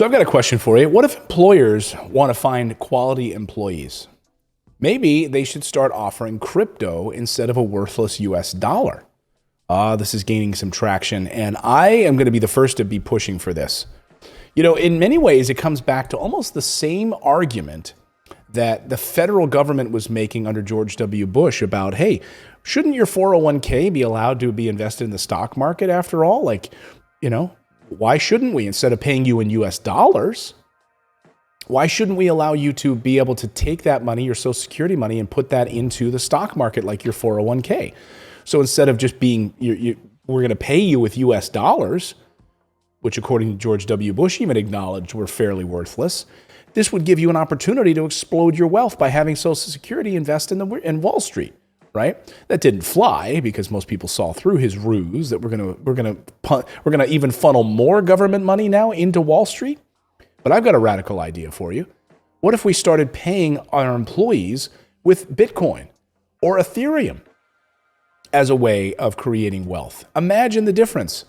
So I've got a question for you. What if employers want to find quality employees? Maybe they should start offering crypto instead of a worthless US dollar. This is gaining some traction, and I am going to be the first to be pushing for this. You know, in many ways, it comes back to almost the same argument that the federal government was making under George W. Bush about, hey, shouldn't your 401k be allowed to be invested in the stock market after all? Like, you know, why shouldn't we, instead of paying you in US dollars, why shouldn't we allow you to be able to take that money, your Social Security money, and put that into the stock market like your 401k? So instead of just being, we're going to pay you with US dollars, which according to George W. Bush even acknowledged were fairly worthless, this would give you an opportunity to explode your wealth by having Social Security invest in Wall Street, right? That didn't fly because most people saw through his ruse that we're gonna even funnel more government money now into Wall Street. But I've got a radical idea for you. What if we started paying our employees with Bitcoin or Ethereum as a way of creating wealth? Imagine the difference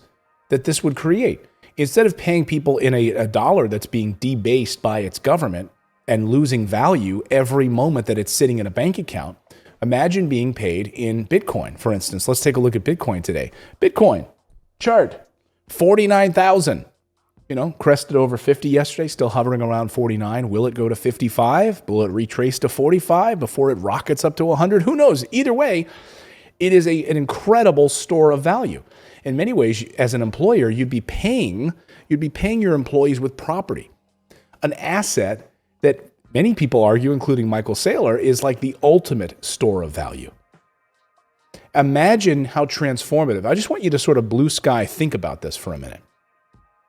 that this would create. Instead of paying people in a dollar that's being debased by its government and losing value every moment that it's sitting in a bank account, imagine being paid in Bitcoin. For instance, let's take a look at Bitcoin today. Bitcoin chart, 49,000. You know, crested over 50 yesterday, still hovering around 49. Will it go to 55? Will it retrace to 45 before it rockets up to 100? Who knows? Either way, it is an incredible store of value. In many ways, as an employer, you'd be paying your employees with property, an asset that many people argue, including Michael Saylor, is like the ultimate store of value. Imagine how transformative. I just want you to sort of blue sky think about this for a minute.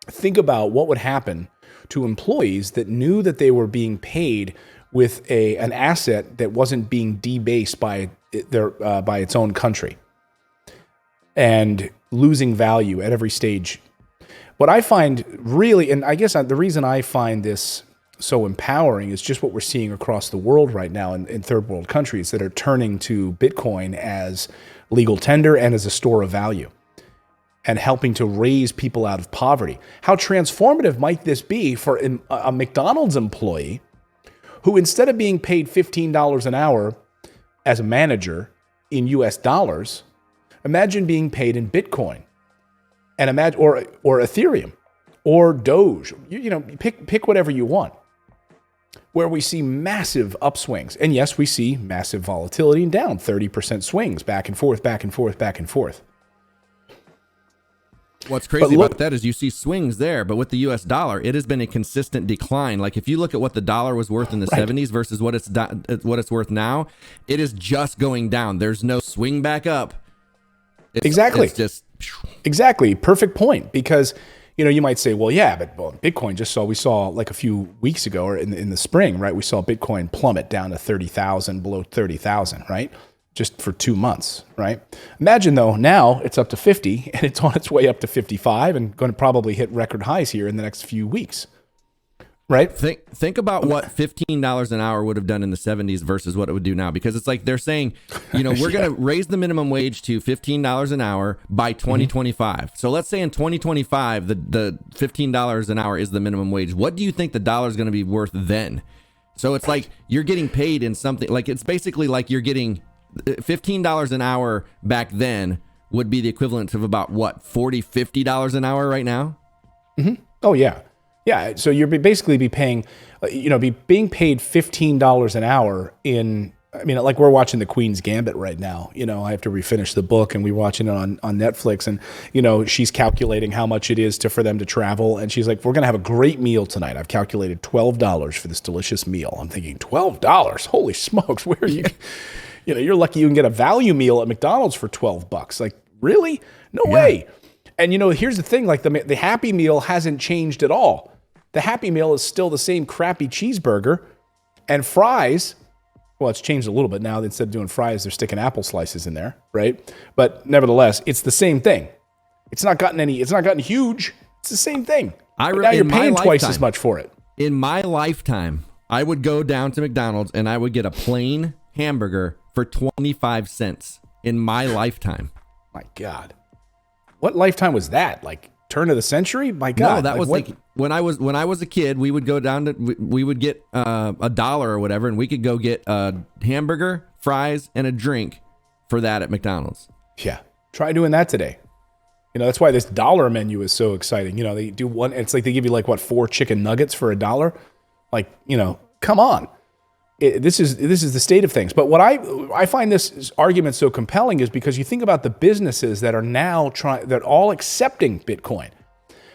Think about what would happen to employees that knew that they were being paid with an asset that wasn't being debased by its own country and losing value at every stage. What I find really, and I guess the reason I find this so empowering is just what we're seeing across the world right now in third world countries that are turning to Bitcoin as legal tender and as a store of value and helping to raise people out of poverty. How transformative might this be for a McDonald's employee who, instead of being paid $15 an hour as a manager in US dollars, imagine being paid in Bitcoin and imagine, or Ethereum or Doge, pick whatever you want, where we see massive upswings. And yes, we see massive volatility and down 30% swings back and forth, back and forth, back and forth. What's crazy about that is you see swings there, but with the US dollar, it has been a consistent decline. Like if you look at what the dollar was worth in the 70s versus what it's worth now, it is just going down. There's no swing back up. Exactly. It's just exactly. Perfect point. Because, you might say, well, yeah, but Bitcoin we saw like a few weeks ago or in the spring, right? We saw Bitcoin plummet down to 30,000, below 30,000, right? Just for 2 months, right? Imagine though, now it's up to 50 and it's on its way up to 55 and going to probably hit record highs here in the next few weeks, right? Think about what $15 an hour would have done in the 70s versus what it would do now, because it's like they're saying, we're going to raise the minimum wage to $15 an hour by 2025. So let's say in 2025, the $15 an hour is the minimum wage. What do you think the dollar is going to be worth then? So it's like you're getting paid in something, like it's basically like you're getting $15 an hour back then would be the equivalent of about what, $40-$50 an hour right now? Mm-hmm. Oh yeah. Yeah. So you're basically being paid $15 an hour like we're watching The Queen's Gambit right now. I have to refinish the book and we're watching it on Netflix, and, she's calculating how much it is for them to travel. And she's like, we're going to have a great meal tonight. I've calculated $12 for this delicious meal. I'm thinking $12? Holy smokes. Where are you? You're lucky you can get a value meal at McDonald's for $12. Like, really? No way. And here's the thing, like the Happy Meal hasn't changed at all. The Happy Meal is still the same crappy cheeseburger and fries. Well, it's changed a little bit now. Instead of doing fries, they're sticking apple slices in there, right? But nevertheless, it's the same thing. It's not gotten huge. It's the same thing. Now you're paying twice as much for it. In my lifetime, I would go down to McDonald's and I would get a plain hamburger for 25 cents in my lifetime. My God. What lifetime was that? Like turn of the century? My God. No, that was like when I was a kid, we would go down to, we would get $1 or whatever, and we could go get a hamburger, fries, and a drink for that at McDonald's. Yeah. Try doing that today. That's why this dollar menu is so exciting. They do one, it's like they give you like, what, 4 chicken nuggets for $1? Like, come on. This is the state of things. But what I find this argument so compelling is because you think about the businesses that are now they're all accepting Bitcoin.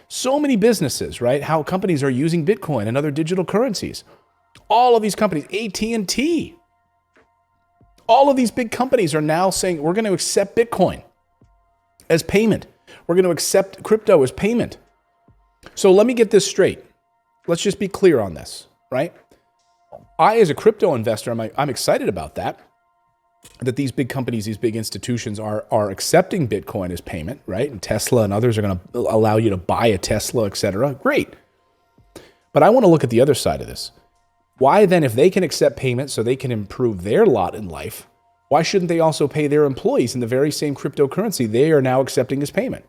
So many businesses, right? How companies are using Bitcoin and other digital currencies. All of these companies, AT&T, all of these big companies are now saying, we're going to accept Bitcoin as payment. We're going to accept crypto as payment. So let me get this straight. Let's just be clear on this, right? I, as a crypto investor, I'm excited about that these big companies, these big institutions are accepting Bitcoin as payment, right? And Tesla and others are going to allow you to buy a Tesla, et cetera. Great. But I want to look at the other side of this. Why then, if they can accept payment so they can improve their lot in life, why shouldn't they also pay their employees in the very same cryptocurrency they are now accepting as payment?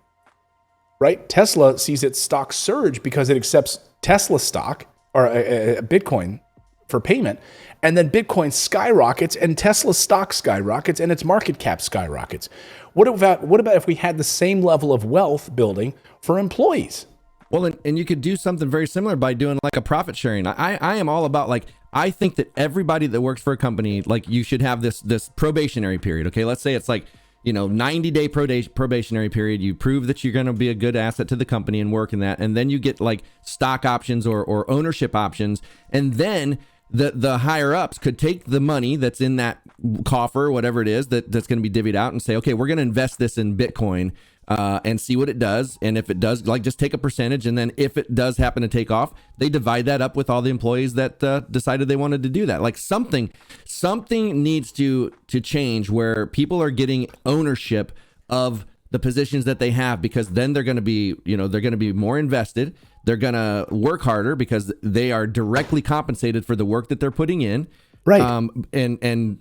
Right? Tesla sees its stock surge because it accepts Tesla stock or Bitcoin for payment, and then Bitcoin skyrockets and Tesla stock skyrockets and its market cap skyrockets. What about if we had the same level of wealth building for employees? Well, and you could do something very similar by doing like a profit sharing. I am all about, like, I think that everybody that works for a company, like, you should have this probationary period. Okay, let's say it's like, 90-day probationary period. You prove that you're going to be a good asset to the company and work in that, and then you get like stock options or ownership options, and then the higher ups could take the money that's in that coffer, whatever it is that's going to be divvied out, and say, okay, we're going to invest this in Bitcoin and see what it does. And if it does, like, just take a percentage. And then if it does happen to take off, they divide that up with all the employees that decided they wanted to do that. Like, something needs to change where people are getting ownership of the positions that they have, because then they're going to be, they're going to be more invested. They're going to work harder because they are directly compensated for the work that they're putting in. Right. And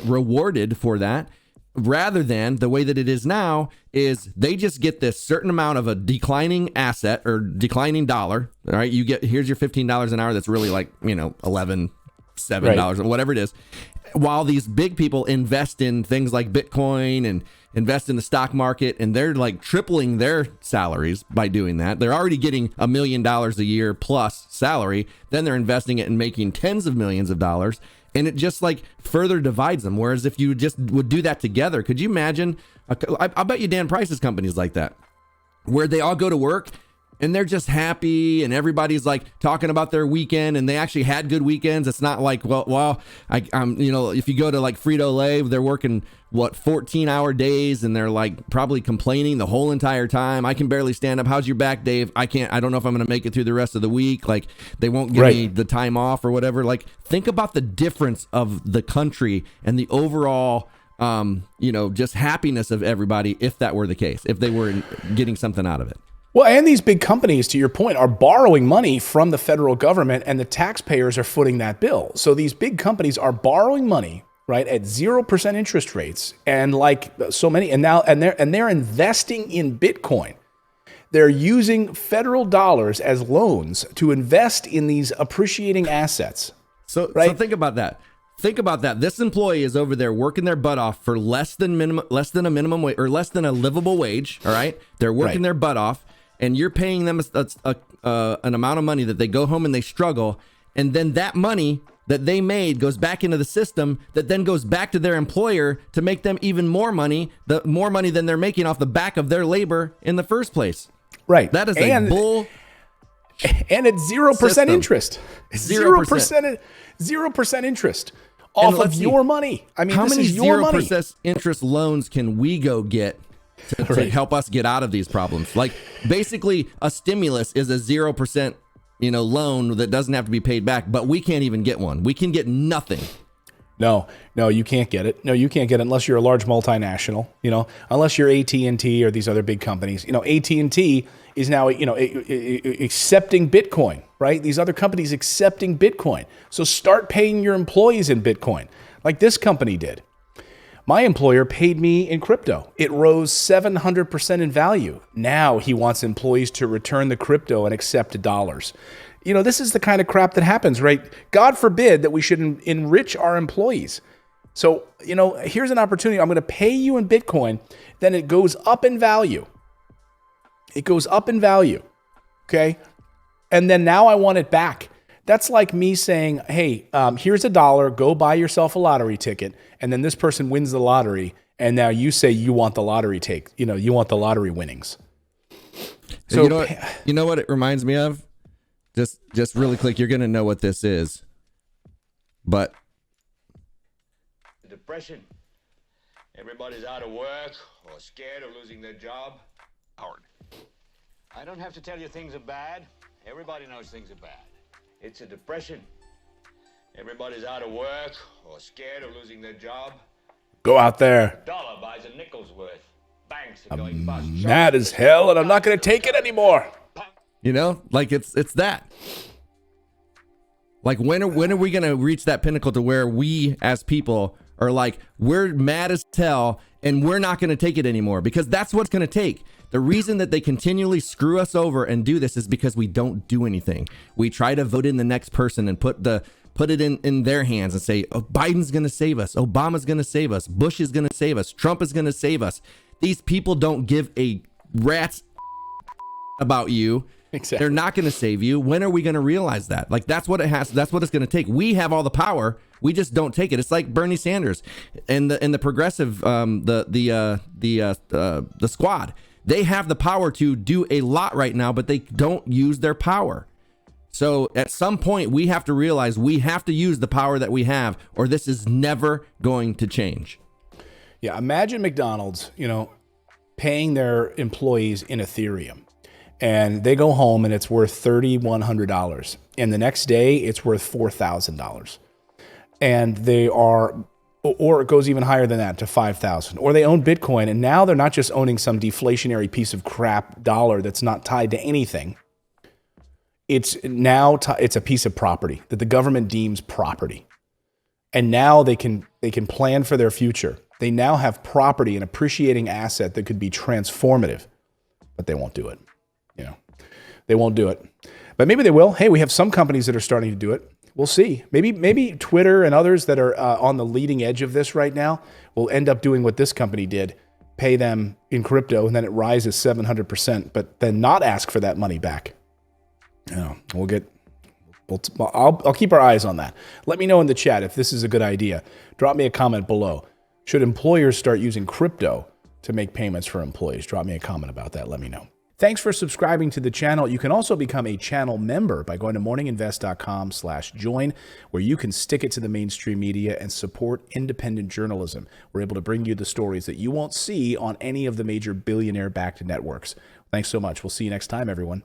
rewarded for that, rather than the way that it is now is they just get this certain amount of a declining asset or declining dollar. All right. Here's your $15 an hour. That's really like, $11, $7 or whatever it is. While these big people invest in things like Bitcoin and invest in the stock market, and they're like tripling their salaries by doing that. They're already getting $1 million a year plus salary. Then they're investing it and making tens of millions of dollars. And it just like further divides them. Whereas if you just would do that together, could you imagine? I bet you Dan Price's companies like that, where they all go to work and they're just happy, and everybody's like talking about their weekend, and they actually had good weekends. It's not like, if you go to like Frito-Lay, they're working 14-hour days, and they're like probably complaining the whole entire time. I can barely stand up. How's your back, Dave? I don't know if I'm going to make it through the rest of the week. Like, they won't give me the time off or whatever. Like, think about the difference of the country and the overall, just happiness of everybody if that were the case, if they were getting something out of it. Well, and these big companies, to your point, are borrowing money from the federal government, and the taxpayers are footing that bill. So these big companies are borrowing money, right, at 0% interest rates, and like so many, and they're investing in Bitcoin. They're using federal dollars as loans to invest in these appreciating assets. So think about that. Think about that. This employee is over there working their butt off for less than a minimum wage, or less than a livable wage. All right, they're working their butt off, and you're paying them an amount of money that they go home and they struggle, and then that money that they made goes back into the system, that then goes back to their employer to make them even more money, more money than they're making off the back of their labor in the first place. Right. That is a bull. And it's 0% interest. 0% interest off of your money. I mean, how many is your 0% interest loans can we go get to help us get out of these problems? Like, basically, a stimulus is a 0%, loan that doesn't have to be paid back, but we can't even get one. We can get nothing. No, you can't get it. No, you can't get it unless you're a large multinational, unless you're AT&T or these other big companies. AT&T is now, accepting Bitcoin, right? These other companies accepting Bitcoin. So start paying your employees in Bitcoin like this company did. My employer paid me in crypto. It rose 700% in value. Now he wants employees to return the crypto and accept dollars. You know, this is the kind of crap that happens, right? God forbid that we should enrich our employees. So, you know, here's an opportunity. I'm going to pay you in Bitcoin. Then it goes up in value. It goes up in value. Okay. And then now I want it back. That's like me saying, hey, here's $1, go buy yourself a lottery ticket. And then this person wins the lottery. And now you say you want the lottery you want the lottery winnings. So you know what it reminds me of? Just really quick, you're going to know what this is. But depression. Everybody's out of work or scared of losing their job. Howard, I don't have to tell you things are bad. Everybody knows things are bad. It's a depression. Everybody's out of work or scared of losing their job. Go out there. Dollar buys a nickel's worth. Banks are going bust. Mad as hell, and I'm not going to take it anymore. you know, like it's that. Like when are we going to reach that pinnacle to where we as people are like, we're mad as hell and we're not going to take it anymore? Because that's what's going to take. The reason that they continually screw us over and do this is because we don't do anything. We try to vote in the next person and put it in their hands and say, oh, Biden's going to save us. Obama's going to save us. Bush is going to save us. Trump is going to save us. These people don't give a rat's about you. Exactly. They're not going to save you. When are we going to realize that? Like, that's what it has. That's what it's going to take. We have all the power. We just don't take it. It's like Bernie Sanders and the progressive, the squad. They have the power to do a lot right now, but they don't use their power. So at some point, we have to realize we have to use the power that we have, or this is never going to change. Yeah, imagine McDonald's, paying their employees in Ethereum. And they go home and it's worth $3,100. And the next day it's worth $4,000. And or it goes even higher than that to 5,000. Or they own Bitcoin and now they're not just owning some deflationary piece of crap dollar that's not tied to anything. It's now it's a piece of property that the government deems property. And now they can plan for their future. They now have property, an appreciating asset that could be transformative, but they won't do it. They won't do it, but maybe they will. Hey, we have some companies that are starting to do it. We'll see. Maybe Twitter and others that are on the leading edge of this right now will end up doing what this company did, pay them in crypto, and then it rises 700%, but then not ask for that money back. I'll keep our eyes on that. Let me know in the chat if this is a good idea. Drop me a comment below. Should employers start using crypto to make payments for employees? Drop me a comment about that. Let me know. Thanks for subscribing to the channel. You can also become a channel member by going to morninginvest.com/join, where you can stick it to the mainstream media and support independent journalism. We're able to bring you the stories that you won't see on any of the major billionaire-backed networks. Thanks so much. We'll see you next time, everyone.